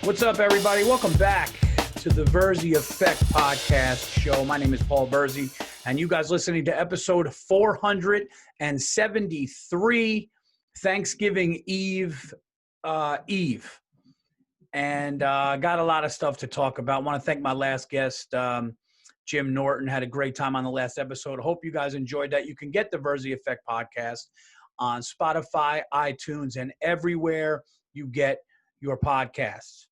What's up, everybody? Welcome back to the Virzi Effect podcast show. My name is Paul Virzi, and you guys listening to episode 473, Thanksgiving Eve. And got a lot of stuff to talk about. I want to thank my last guest, Jim Norton. Had a great time on the last episode. Hope you guys enjoyed that. You can get the Virzi Effect podcast on Spotify, iTunes, and everywhere you get your podcasts.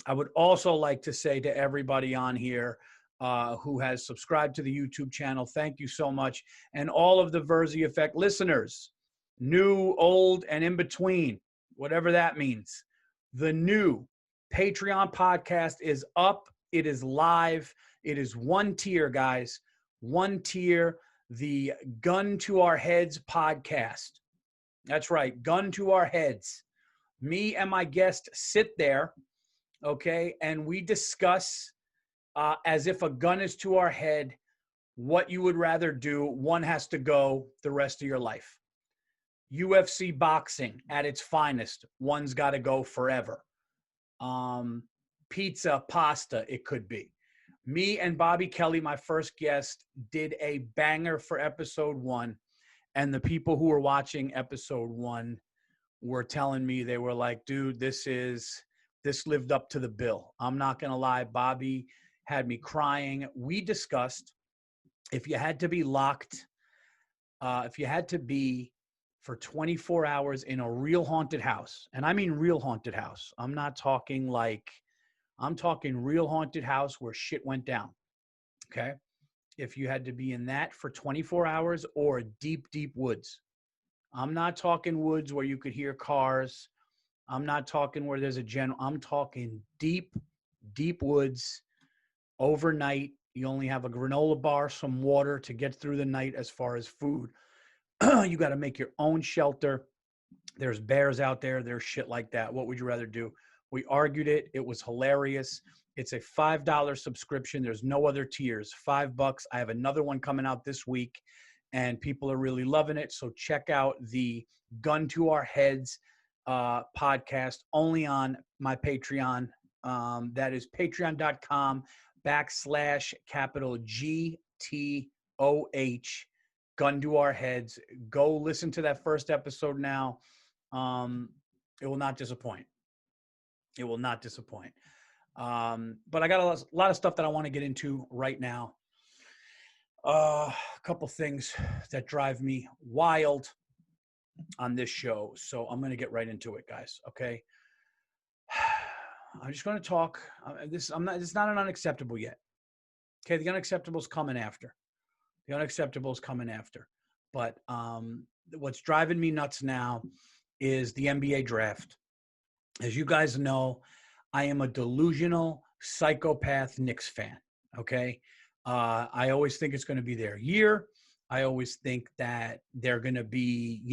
I would also like to say to everybody on here who has subscribed to the YouTube channel, thank you so much. And all of the Virzi Effect listeners, new, old, and in between, whatever that means. The new Patreon podcast is up. It is live. It is one tier, guys. One tier, the Gun to Our Heads podcast. That's right, Gun to Our Heads. Me and my guest sit there, okay, and we discuss as if a gun is to our head, what you would rather do. One has to go the rest of your life. UFC boxing at its finest. One's got to go forever. Pizza, pasta, it could be. Me and Bobby Kelly, my first guest, did a banger for episode 1. And the people who were watching episode 1 were telling me, they were like, dude, this lived up to the bill. I'm not going to lie. Bobby had me crying. We discussed if you had to be locked, if you had to be for 24 hours in a real haunted house, and I mean real haunted house. I'm talking real haunted house where shit went down, okay? If you had to be in that for 24 hours or deep, deep woods. I'm not talking woods where you could hear cars. I'm not talking where there's a general. I'm talking deep, deep woods, overnight. You only have a granola bar, some water to get through the night as far as food. You got to make your own shelter. There's bears out there. There's shit like that. What would you rather do? We argued it. It was hilarious. It's a $5 subscription. There's no other tiers. $5. I have another one coming out this week, and people are really loving it. So check out the Gun to Our Heads podcast only on my Patreon. That is patreon.com/GTOH. Gun to Our Heads. Go listen to that first episode now. It will not disappoint. It will not disappoint. But I got a lot of stuff that I want to get into right now. A couple things that drive me wild on this show. So I'm going to get right into it, guys. Okay. I'm just going to talk. It's not an unacceptable yet. Okay. The unacceptable is coming after. But what's driving me nuts now is the NBA draft. As you guys know, I am a delusional psychopath Knicks fan. Okay. I always think it's going to be their year. I always think that they're going to be,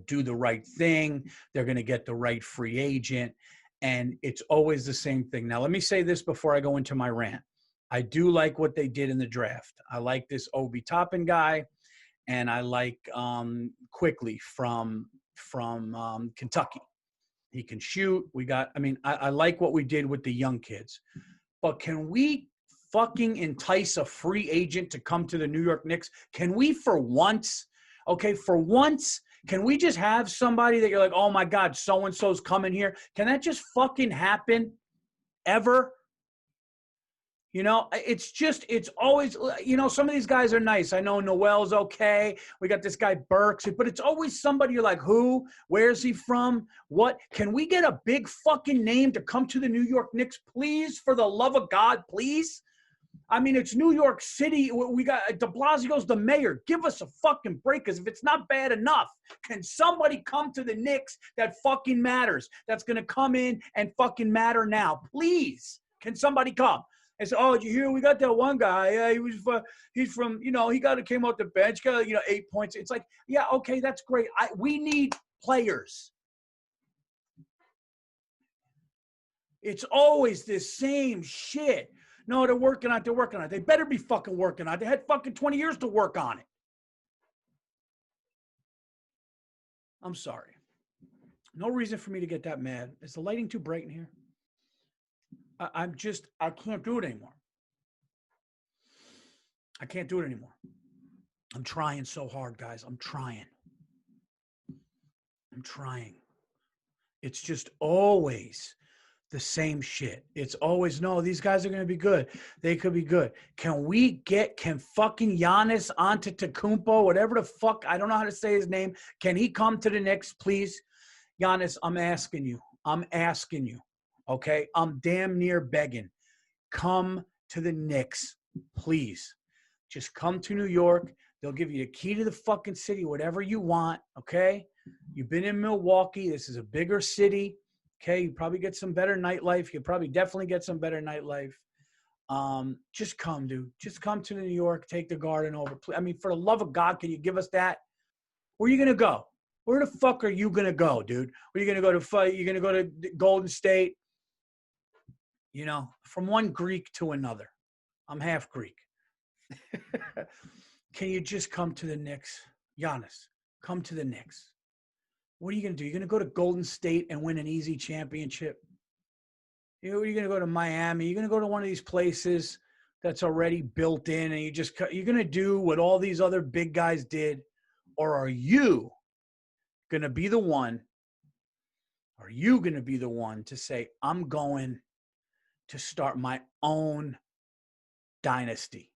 do the right thing. They're going to get the right free agent. And it's always the same thing. Now, let me say this before I go into my rant. I do like what they did in the draft. I like this Obi Toppin guy, and I like Quickly from Kentucky. He can shoot. I like what we did with the young kids. But can we fucking entice a free agent to come to the New York Knicks? Can we for once, can we just have somebody that you're like, oh my God, so-and-so's coming here? Can that just fucking happen ever? It's always, some of these guys are nice. I know Noel's okay. We got this guy Burks, but it's always somebody you're like, who? Where's he from? What? Can we get a big fucking name to come to the New York Knicks, please? For the love of God, please? I mean, it's New York City. We got de Blasio's the mayor. Give us a fucking break, because if it's not bad enough, can somebody come to the Knicks that fucking matters? That's going to come in and fucking matter now. Please, can somebody come? And so, oh, did you hear? We got that one guy. Yeah, he's from, he came off the bench, got 8 points. It's like, yeah, okay, that's great. We need players. It's always this same shit. No, they're working on it. They better be fucking working on it. They had fucking 20 years to work on it. I'm sorry. No reason for me to get that mad. Is the lighting too bright in here? I can't do it anymore. I can't do it anymore. I'm trying so hard, guys. I'm trying. It's just always the same shit. It's always, no, these guys are going to be good. They could be good. Can fucking Giannis Antetokounmpo, whatever the fuck, I don't know how to say his name. Can he come to the Knicks, please? Giannis, I'm asking you. Okay? I'm damn near begging. Come to the Knicks, please. Just come to New York. They'll give you the key to the fucking city, whatever you want, okay? You've been in Milwaukee. This is a bigger city, okay? You probably get some better nightlife. You probably definitely get some better nightlife. Just come, dude. Just come to New York. Take the Garden over. I mean, for the love of God, can you give us that? Where are you going to go? Where the fuck are you going to go, dude? Are you going to go to fight? You're going to go to Golden State? You know, from one Greek to another. I'm half Greek. Can you just come to the Knicks? Giannis, come to the Knicks. What are you going to do? You're going to go to Golden State and win an easy championship? You're going to go to Miami. You're going to go to one of these places that's already built in, and you're going to do what all these other big guys did? Or are you going to be the one? Are you going to be the one to say, I'm going to start my own dynasty?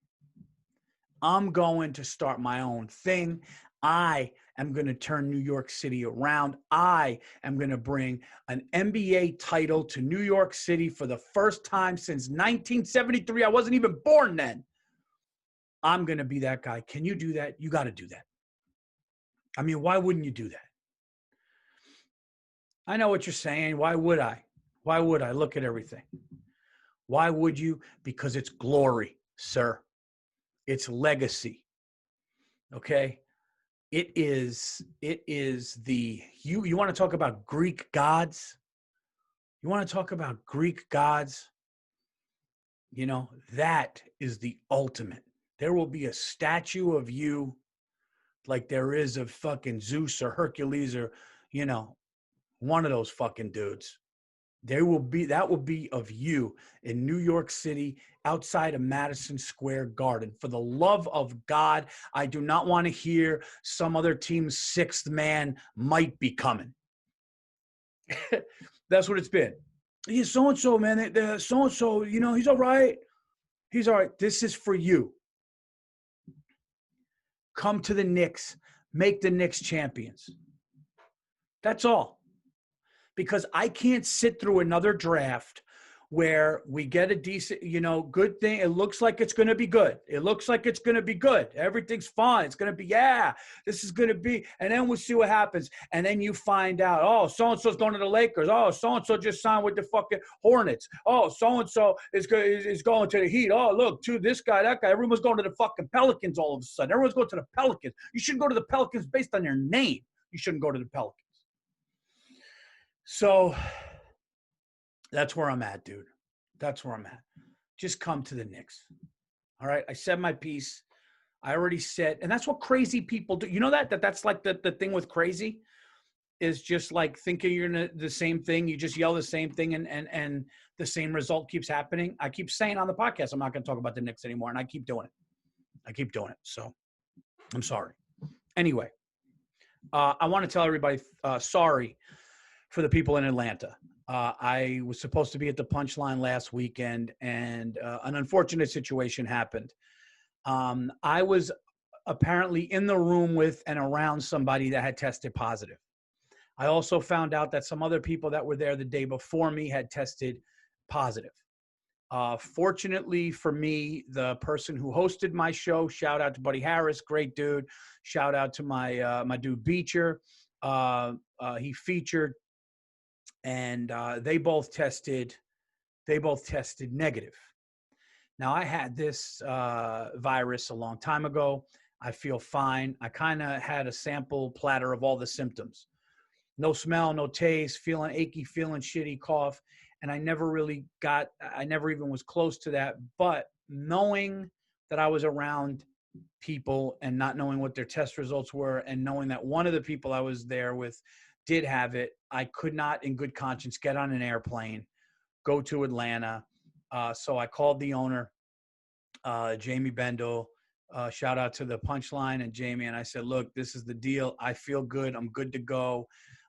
I'm going to start my own thing. I am going to turn New York City around. I am going to bring an NBA title to New York City for the first time since 1973. I wasn't even born then. I'm going to be that guy. Can you do that? You got to do that. I mean, why wouldn't you do that? I know what you're saying. Why would I? Why would I? Look at everything. Why would you? Because it's glory, sir. It's legacy. Okay? It is you want to talk about Greek gods? You want to talk about Greek gods? You know, that is the ultimate. There will be a statue of you like there is of fucking Zeus or Hercules or, you know, one of those fucking dudes. That will be of you in New York City outside of Madison Square Garden. For the love of God, I do not want to hear some other team's sixth man might be coming. That's what it's been. Yeah, so-and-so, man, so-and-so, you know, he's all right. He's all right. This is for you. Come to the Knicks. Make the Knicks champions. That's all. Because I can't sit through another draft where we get a decent, you know, good thing. It looks like it's going to be good. Everything's fine. It's going to be, this is going to be. And then we'll see what happens. And then you find out, oh, so-and-so's going to the Lakers. Oh, so-and-so just signed with the fucking Hornets. Oh, so-and-so is going to the Heat. Oh, look, this guy, that guy. Everyone's going to the fucking Pelicans all of a sudden. Everyone's going to the Pelicans. You shouldn't go to the Pelicans based on your name. You shouldn't go to the Pelicans. So that's where I'm at, dude. That's where I'm at. Just come to the Knicks. All right. I said my piece. I already said, and that's what crazy people do. You know that's like the thing with crazy is just like thinking you're gonna the same thing. You just yell the same thing and the same result keeps happening. I keep saying on the podcast, I'm not going to talk about the Knicks anymore. And I keep doing it. So I'm sorry. Anyway, I want to tell everybody, sorry for the people in Atlanta. I was supposed to be at the Punchline last weekend, and an unfortunate situation happened. I was apparently in the room with and around somebody that had tested positive. I also found out that some other people that were there the day before me had tested positive. Fortunately for me, the person who hosted my show, shout out to Buddy Harris, great dude. Shout out to my dude Beecher. He featured. And they both tested negative. Now, I had this virus a long time ago. I feel fine. I kind of had a sample platter of all the symptoms. No smell, no taste, feeling achy, feeling shitty, cough. And I never even was close to that. But knowing that I was around people and not knowing what their test results were and knowing that one of the people I was there with did have it, I could not in good conscience get on an airplane, go to Atlanta, So I called the owner, Jamie Bendel. Shout out to the Punchline and Jamie. And I said, look, this is the deal. I feel good. I'm good to go.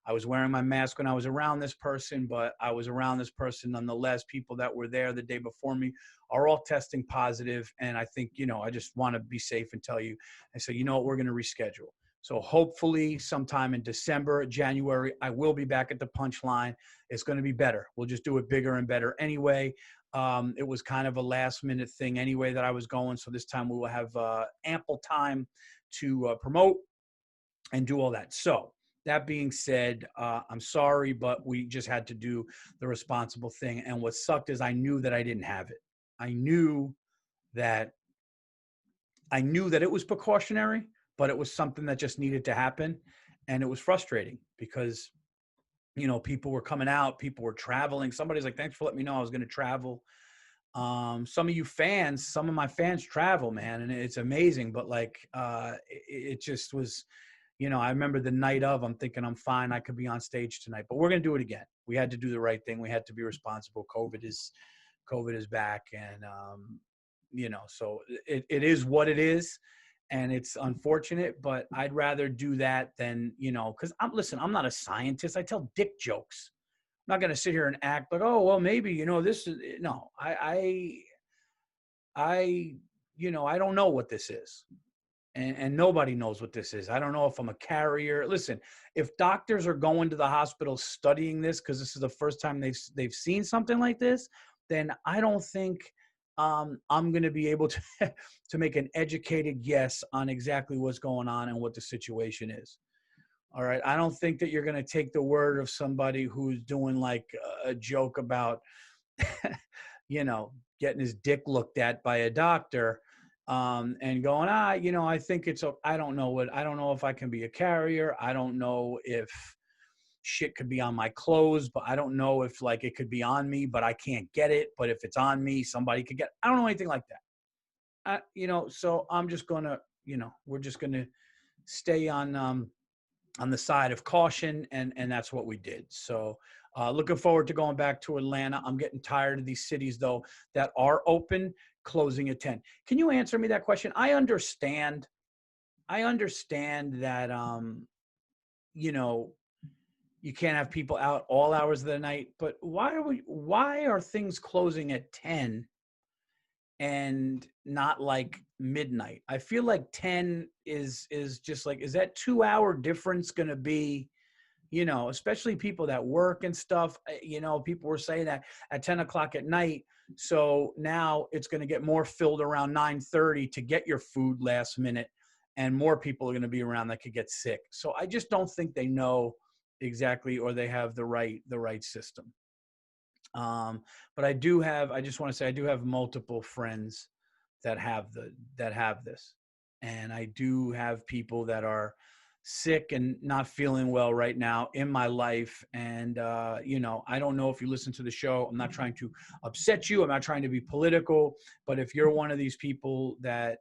I was wearing my mask when I was around this person, but I was around this person nonetheless. People that were there the day before me are all testing positive. And I think, I just want to be safe and tell you. I said, you know what, we're going to reschedule. So hopefully sometime in December, January, I will be back at the Punchline. It's going to be better. We'll just do it bigger and better anyway. It was kind of a last minute thing anyway that I was going. So this time we will have ample time to promote and do all that. So that being said, I'm sorry, but we just had to do the responsible thing. And what sucked is I knew that I didn't have it. I knew that it was precautionary, but it was something that just needed to happen. And it was frustrating because, people were coming out, people were traveling. Somebody's like, thanks for letting me know I was going to travel. Some of my fans travel, man, and it's amazing. But it just was, I remember the night of, I'm thinking I'm fine. I could be on stage tonight, but we're going to do it again. We had to do the right thing. We had to be responsible. COVID is back. And, so it is what it is. And it's unfortunate, but I'd rather do that than, because I'm not a scientist. I tell dick jokes. I'm not going to sit here and act like, oh, well, maybe, this is, no, I don't know what this is. And nobody knows what this is. I don't know if I'm a carrier. Listen, if doctors are going to the hospital studying this, because this is the first time they've seen something like this, then I don't think I'm going to be able to to make an educated guess on exactly what's going on and what the situation is. All right. I don't think that you're going to take the word of somebody who's doing like a joke about, getting his dick looked at by a doctor and going, I think I don't know if I can be a carrier. I don't know if shit could be on my clothes, but I don't know if it could be on me, but I can't get it. But if it's on me, somebody could get it. I don't know anything like that. So I'm just going to, we're just going to stay on the side of caution. And that's what we did. So looking forward to going back to Atlanta. I'm getting tired of these cities, though, that are open, closing at 10. Can you answer me that question? I understand that, you can't have people out all hours of the night, but why are things closing at 10 and not like midnight? I feel like 10 is just is that 2 hour difference going to be, especially people that work and stuff, people were saying that at 10 o'clock at night. So now it's going to get more filled around 9:30 to get your food last minute. And more people are going to be around that could get sick. So I just don't think they know exactly, or they have the right system. But I just want to say I do have multiple friends that have this. And I do have people that are sick and not feeling well right now in my life. And, I don't know if you listen to the show, I'm not trying to upset you. I'm not trying to be political, but if you're one of these people that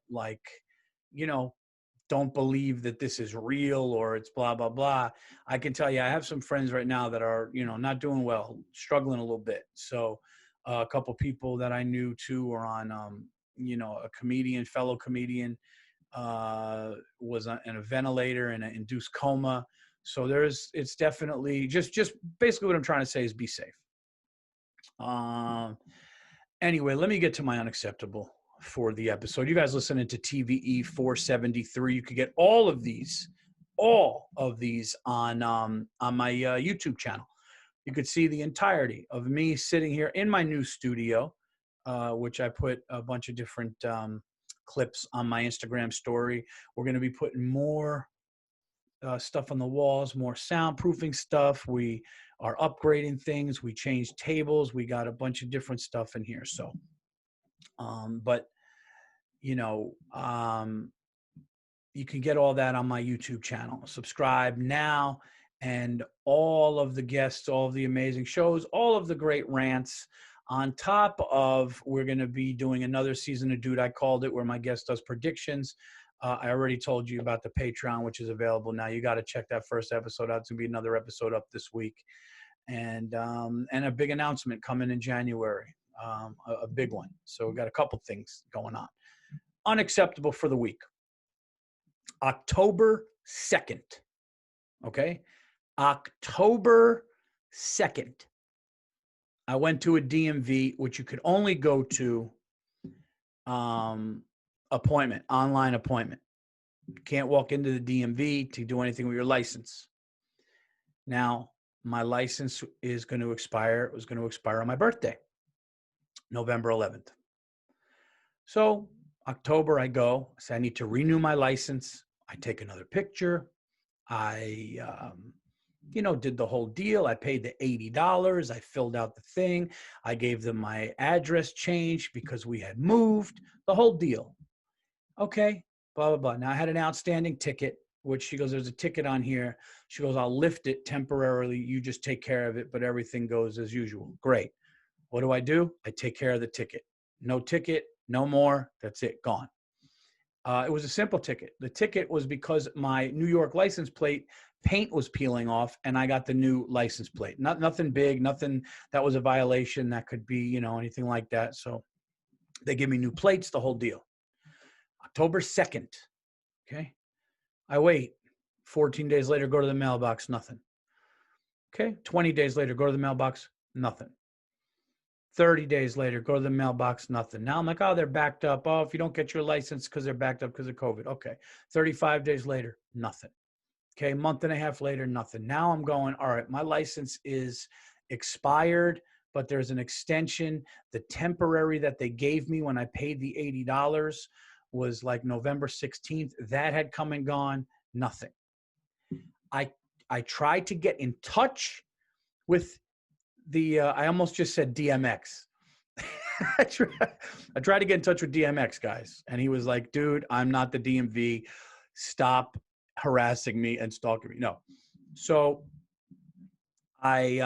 don't believe that this is real or it's blah, blah, blah, I can tell you, I have some friends right now that are, not doing well, struggling a little bit. So a couple people that I knew too are on, a fellow comedian was in a ventilator and an induced coma. So it's definitely just basically what I'm trying to say is be safe. Anyway, let me get to my unacceptable for the episode. You guys listening to TVE 473. You could get all of these on my YouTube channel. You could see the entirety of me sitting here in my new studio, which I put a bunch of different clips on my Instagram story. We're going to be putting more stuff on the walls, more soundproofing stuff. We are upgrading things. We changed tables. We got a bunch of different stuff in here. So, but you can get all that on my YouTube channel. Subscribe now, and all of the guests, all of the amazing shows, all of the great rants. On top of, we're going to be doing another season of Dude, I Called It, where my guest does predictions. I already told you about the Patreon, which is available now. You got to check that first episode out. It's going to be another episode up this week. And a big announcement coming in January. a big one. So we got a couple things going on. Unacceptable for the week. October 2nd. Okay. October 2nd. I went to a DMV, which you could only go to appointment, online appointment. You can't walk into the DMV to do anything with your license. Now, my license is going to expire. It was going to expire on my birthday, November 11th. So October, I go, I say, I need to renew my license. I take another picture. I, did the whole deal. I paid the $80. I filled out the thing. I gave them my address change because we had moved, the whole deal. Okay, blah, blah, blah. Now I had an outstanding ticket, which she goes, there's a ticket on here. She goes, I'll lift it temporarily. You just take care of it, but everything goes as usual. Great. What do? I take care of the ticket. No ticket, no more. That's it, gone. It was a simple ticket. The ticket was because my New York license plate paint was peeling off, and I got the new license plate. Nothing big, nothing that was a violation that could be, anything like that. So they give me new plates, the whole deal. October 2nd. Okay. I wait. 14 days later, go to the mailbox, nothing. Okay. 20 days later, go to the mailbox, nothing. 30 days later, go to the mailbox, nothing. Now I'm like, oh, they're backed up. Oh, if you don't get your license because they're backed up because of COVID. Okay. 35 days later, nothing. Okay. Month and a half later, nothing. Now I'm going, all right, my license is expired, but there's an extension. The temporary that they gave me when I paid the $80 was like November 16th. That had come and gone, nothing. I tried to get in touch with I almost just said DMX. I tried to get in touch with DMX, guys. And he was like, dude, I'm not the DMV. Stop harassing me and stalking me. No. So I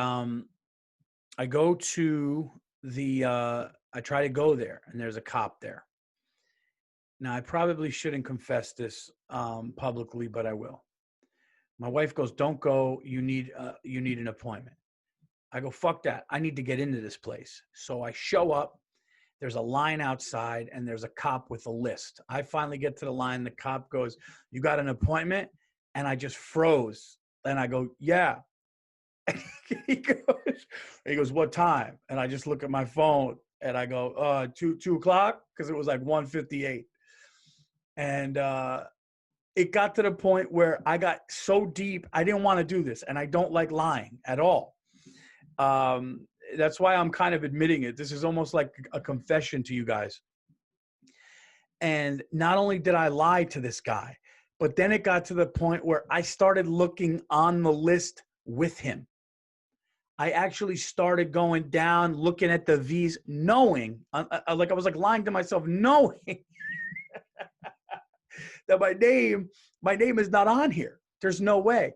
go to I try to go there, and there's a cop there. Now, I probably shouldn't confess this publicly, but I will. My wife goes, don't go. You need an appointment. I go, fuck that. I need to get into this place. So I show up. There's a line outside, and there's a cop with a list. I finally get to the line. The cop goes, you got an appointment? And I just froze. And I go, yeah. he goes, what time? And I just look at my phone, and I go, 2 o'clock? Because it was like 1:58. And it got to the point where I got so deep, I didn't want to do this. And I don't like lying at all. That's why I'm kind of admitting it. This is almost like a confession to you guys. And not only did I lie to this guy, but then it got to the point where I started looking on the list with him. I actually started going down, looking at the V's, knowing, like I was like lying to myself, knowing that my name is not on here. There's no way.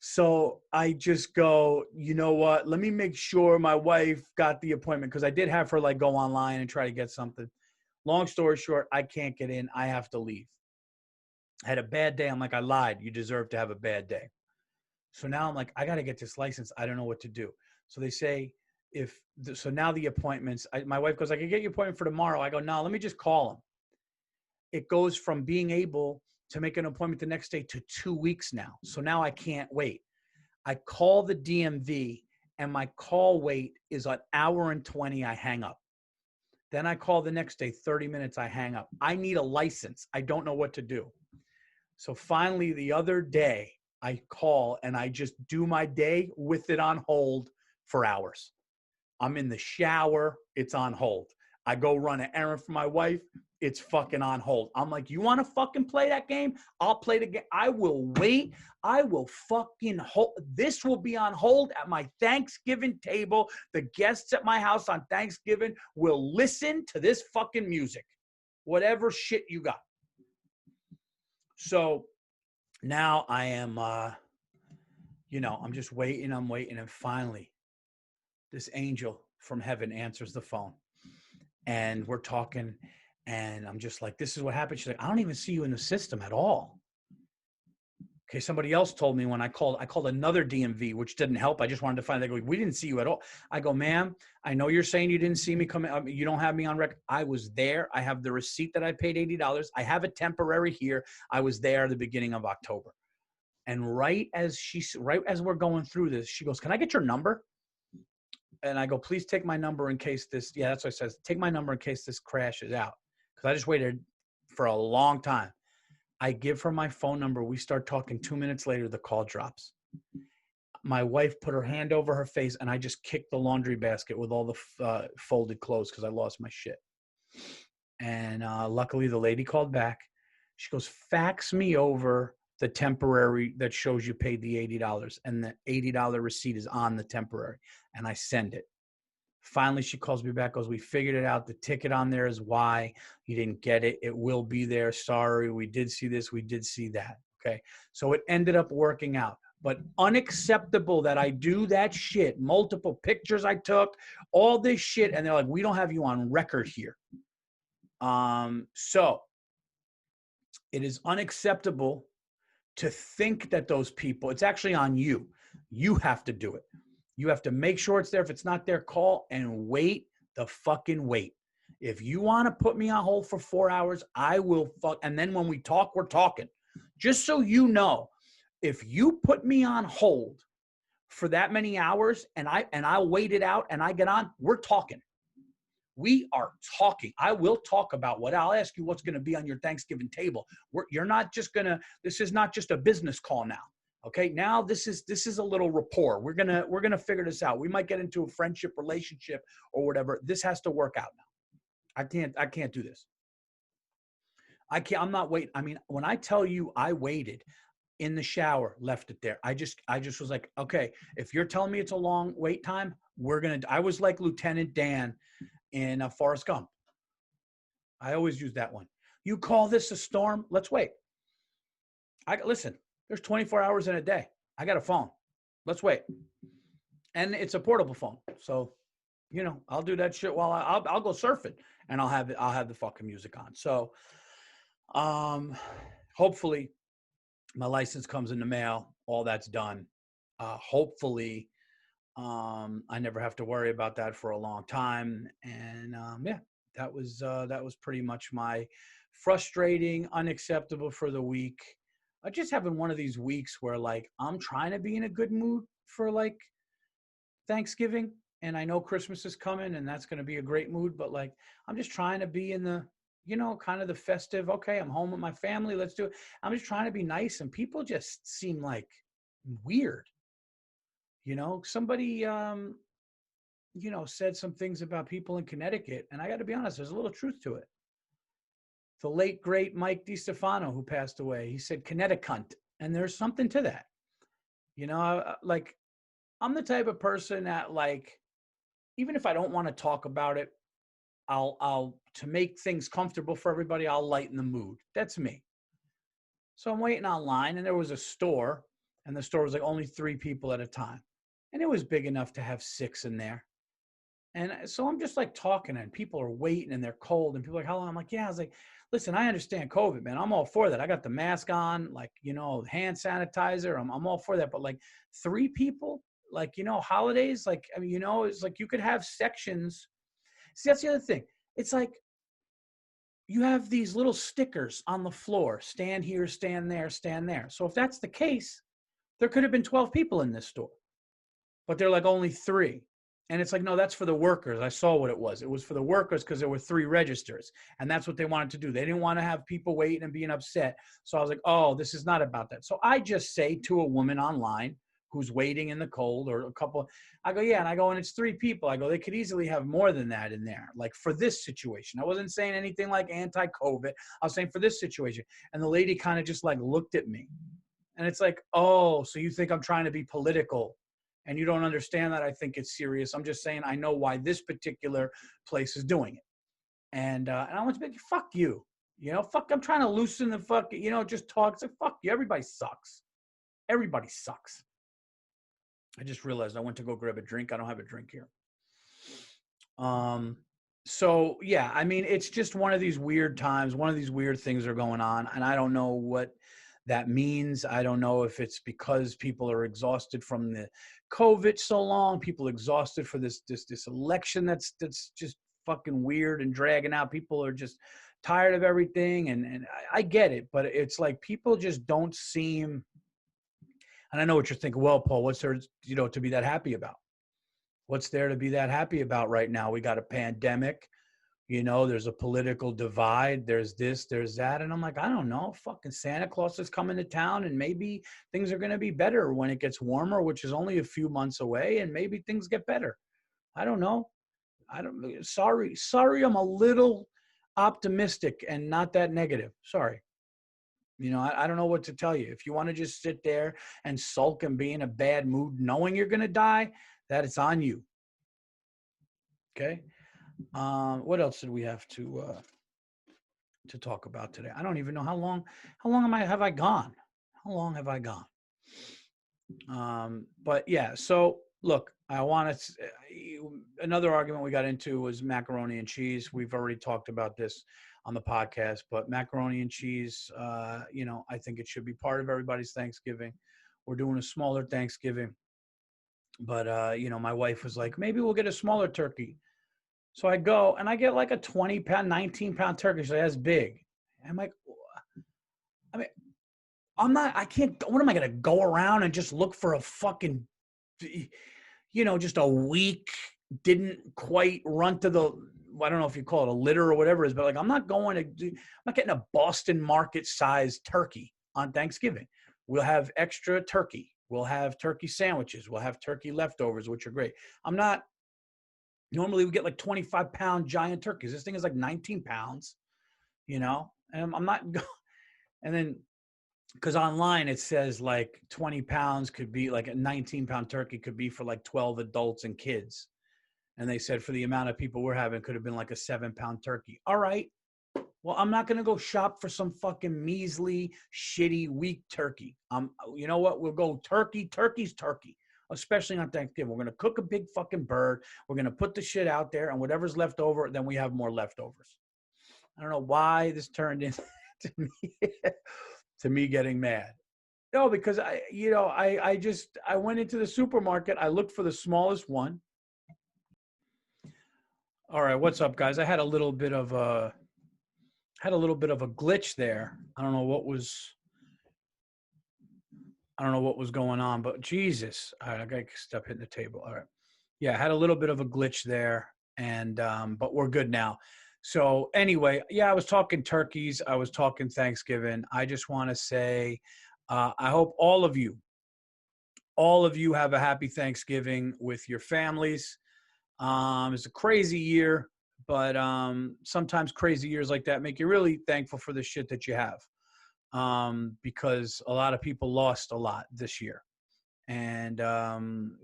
So I just go, you know what? Let me make sure my wife got the appointment, because I did have her like go online and try to get something. Long story short, I can't get in. I have to leave. I had a bad day. I'm like, I lied. You deserve to have a bad day. So now I'm like, I got to get this license. I don't know what to do. So they say, so now the appointments, my wife goes, I can get your appointment for tomorrow. I go, no, let me just call him. It goes from being able to make an appointment the next day to 2 weeks now. So now I can't wait. I call the DMV, and my call wait is an hour and 20. I hang up. Then I call the next day, 30 minutes. I hang up. I need a license. I don't know what to do. So finally, the other day, I call, and I just do my day with it on hold for hours. I'm in the shower. It's on hold. I go run an errand for my wife. It's fucking on hold. I'm like, you want to fucking play that game? I'll play the game. I will wait. I will fucking hold. This will be on hold at my Thanksgiving table. The guests at my house on Thanksgiving will listen to this fucking music. Whatever shit you got. So now I am, I'm just waiting. I'm waiting. And finally, this angel from heaven answers the phone. And we're talking. And I'm just like, this is what happened. She's like, I don't even see you in the system at all. Okay, somebody else told me when I called another DMV, which didn't help. I just wanted to find, they go, we didn't see you at all. I go, ma'am, I know you're saying you didn't see me come in. You don't have me on record. I was there. I have the receipt that I paid $80. I have a temporary here. I was there at the beginning of October. And right as we're going through this, she goes, can I get your number? And I go, please take my number in case this, yeah, that's what it says. Take my number in case this crashes out. Because I just waited for a long time. I give her my phone number. We start talking. 2 minutes later, the call drops. My wife put her hand over her face, and I just kicked the laundry basket with all the folded clothes because I lost my shit. And luckily, the lady called back. She goes, fax me over the temporary that shows you paid the $80, and the $80 receipt is on the temporary. And I send it. Finally, she calls me back, goes, we figured it out. The ticket on there is why you didn't get it. It will be there. Sorry, we did see this. We did see that. Okay. So it ended up working out. But unacceptable that I do that shit. Multiple pictures I took, all this shit. And they're like, we don't have you on record here. So it is unacceptable to think that those people, it's actually on you. You have to do it. You have to make sure it's there. If it's not there, call and wait the fucking wait. If you want to put me on hold for 4 hours, I will and then when we talk, we're talking. Just so you know, if you put me on hold for that many hours and I'll wait it out and I get on, we're talking. We are talking. I will talk about what I'll ask you what's going to be on your Thanksgiving table. You're not just going to, this is not just a business call now. Okay, now this is a little rapport. We're gonna figure this out. We might get into a friendship relationship or whatever. This has to work out now. I can't do this. I'm not waiting. I mean, when I tell you I waited in the shower, left it there. I just was like, okay, if you're telling me it's a long wait time, I was like Lieutenant Dan in Forrest Gump. I always use that one. You call this a storm? Let's wait. Listen. There's 24 hours in a day. I got a phone. Let's wait. And it's a portable phone. So, I'll do that shit while I'll go surfing and I'll have the fucking music on. So, hopefully my license comes in the mail. All that's done. Hopefully, I never have to worry about that for a long time. And, yeah, that was pretty much my frustrating, unacceptable for the week. I just having one of these weeks where like I'm trying to be in a good mood for like Thanksgiving, and I know Christmas is coming and that's going to be a great mood, but like I'm just trying to be in the, kind of the festive, okay, I'm home with my family, let's do it. I'm just trying to be nice, and people just seem like weird. Somebody said some things about people in Connecticut, and I got to be honest, there's a little truth to it. The late, great Mike DiStefano, who passed away, he said Connecticut, and there's something to that. Like I'm the type of person that like, even if I don't want to talk about it, I'll to make things comfortable for everybody, I'll lighten the mood. That's me. So I'm waiting online, and there was a store, and the store was like only 3 people at a time, and it was big enough to have 6 in there. And so I'm just like talking, and people are waiting and they're cold, and people are like, how long? I'm like, yeah. I was like, listen, I understand COVID, man. I'm all for that. I got the mask on, like, hand sanitizer. I'm all for that. But like 3 people, like, holidays, like, I mean, it's like you could have sections. See, that's the other thing. It's like you have these little stickers on the floor, stand here, stand there, stand there. So if that's the case, there could have been 12 people in this store, but they're like only 3. And it's like, no, that's for the workers. I saw what it was. It was for the workers because there were 3 registers. And that's what they wanted to do. They didn't want to have people waiting and being upset. So I was like, oh, this is not about that. So I just say to a woman online who's waiting in the cold, or a couple, I go, yeah. And I go, and it's 3 people. I go, they could easily have more than that in there. Like for this situation, I wasn't saying anything like anti-COVID. I was saying for this situation. And the lady kind of just like looked at me. And it's like, oh, so you think I'm trying to be political? And you don't understand that I think it's serious. I'm just saying I know why this particular place is doing it. And I want to be like, fuck you. Fuck, I'm trying to loosen the fuck, just talk. It's like, fuck you. Everybody sucks. Everybody sucks. I just realized I went to go grab a drink. I don't have a drink here. So, yeah, I mean, it's just one of these weird times. One of these weird things are going on. And I don't know what that means. I don't know if it's because people are exhausted from the COVID so long, people exhausted for this election that's just fucking weird and dragging out. People are just tired of everything, and I get it, but it's like people just don't seem. And I know what you're thinking. Well, Paul, what's there, to be that happy about? What's there to be that happy about right now? We got a pandemic. There's a political divide. There's this, there's that. And I'm like, I don't know. Fucking Santa Claus is coming to town, and maybe things are going to be better when it gets warmer, which is only a few months away, and maybe things get better. I don't know. Sorry. I'm a little optimistic and not that negative. Sorry. I don't know what to tell you. If you want to just sit there and sulk and be in a bad mood knowing you're going to die, that it's on you. Okay. What else did we have to talk about today? I don't even know how long have I gone? How long have I gone? But yeah, so look, I want to, another argument we got into was macaroni and cheese. We've already talked about this on the podcast, but macaroni and cheese, I think it should be part of everybody's Thanksgiving. We're doing a smaller Thanksgiving, but my wife was like, maybe we'll get a smaller turkey. So I go and I get like a 20-pound, 19-pound turkey. So that's big. I'm like, I can't, what am I going to go around and just look for a fucking, just a week, didn't quite run to the, I don't know if you call it a litter or whatever it is, but like, I'm not getting a Boston market sized turkey on Thanksgiving. We'll have extra turkey. We'll have turkey sandwiches. We'll have turkey leftovers, which are great. Normally we get like 25-pound giant turkeys. This thing is like 19 pounds, and I'm not, and then, because online it says like 20 pounds could be like a 19-pound turkey could be for like 12 adults and kids. And they said for the amount of people we're having, could have been like a 7-pound turkey. All right. Well, I'm not going to go shop for some fucking measly, shitty, weak turkey. You know what? We'll go turkey. Turkey's turkey, especially on Thanksgiving. We're going to cook a big fucking bird. We're going to put the shit out there, and whatever's left over, then we have more leftovers. I don't know why this turned into me getting mad. No, because I went into the supermarket. I looked for the smallest one. All right, what's up, guys? I had a little bit of a glitch there. I don't know what was going on, but Jesus, all right, I gotta stop hitting the table. All right, yeah, I had a little bit of a glitch there, and but we're good now. So anyway, yeah, I was talking turkeys. I was talking Thanksgiving. I just want to say, I hope all of you have a happy Thanksgiving with your families. It's a crazy year, but sometimes crazy years like that make you really thankful for the shit that you have, because a lot of people lost a lot this year, and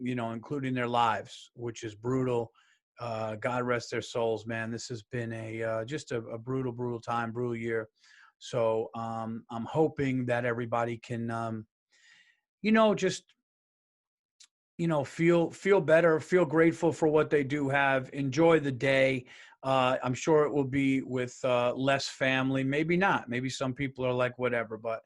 including their lives, which is brutal. God rest their souls, man. This has been just a brutal time, brutal year. So I'm hoping that everybody can, just feel better, feel grateful for what they do have, enjoy the day. I'm sure it will be with less family, maybe not. Maybe some people are like, whatever, but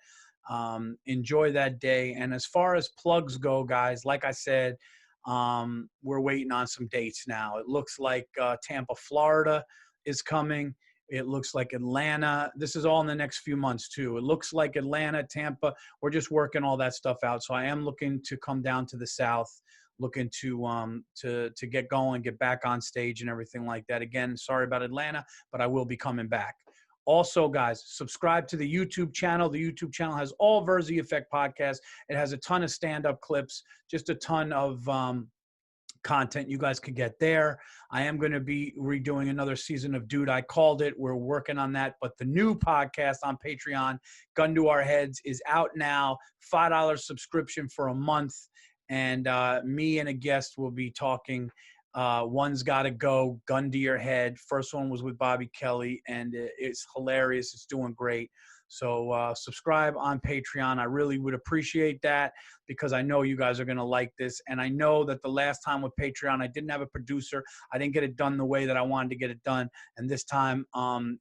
enjoy that day. And as far as plugs go, guys, like I said, we're waiting on some dates now. It looks like Tampa, Florida is coming. It looks like Atlanta. This is all in the next few months too. It looks like Atlanta, Tampa. We're just working all that stuff out. So I am looking to come down to the South, looking to get going, get back on stage and everything like that. Again, sorry about Atlanta, but I will be coming back. Also, guys, subscribe to the YouTube channel. The YouTube channel has all Virzi Effect podcasts. It has a ton of stand-up clips, just a ton of content you guys could get there. I am going to be redoing another season of Dude, I Called It. We're working on that. But the new podcast on Patreon, Gun to Our Heads, is out now. $5 subscription for a month. And me and a guest will be talking. One's Gotta Go, Gun to Your Head. First one was with Bobby Kelly, and it's hilarious. It's doing great. So subscribe on Patreon. I really would appreciate that because I know you guys are going to like this. And I know that the last time with Patreon, I didn't have a producer. I didn't get it done the way that I wanted to get it done. And this time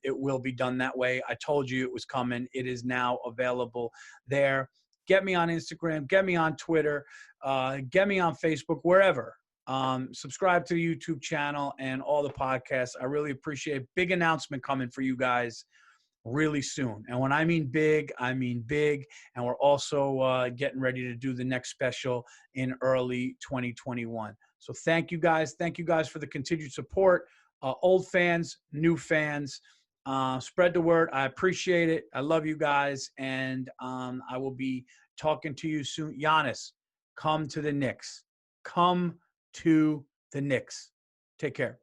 it will be done that way. I told you it was coming. It is now available there. Get me on Instagram. Get me on Twitter. Get me on Facebook, wherever. Subscribe to the YouTube channel and all the podcasts. I really appreciate it. Big announcement coming for you guys really soon. And when I mean big, I mean big. And we're also getting ready to do the next special in early 2021. So thank you guys. Thank you guys for the continued support. Old fans, new fans, spread the word. I appreciate it. I love you guys. And I will be talking to you soon. Giannis, come to the Knicks. Come to the Knicks. Take care.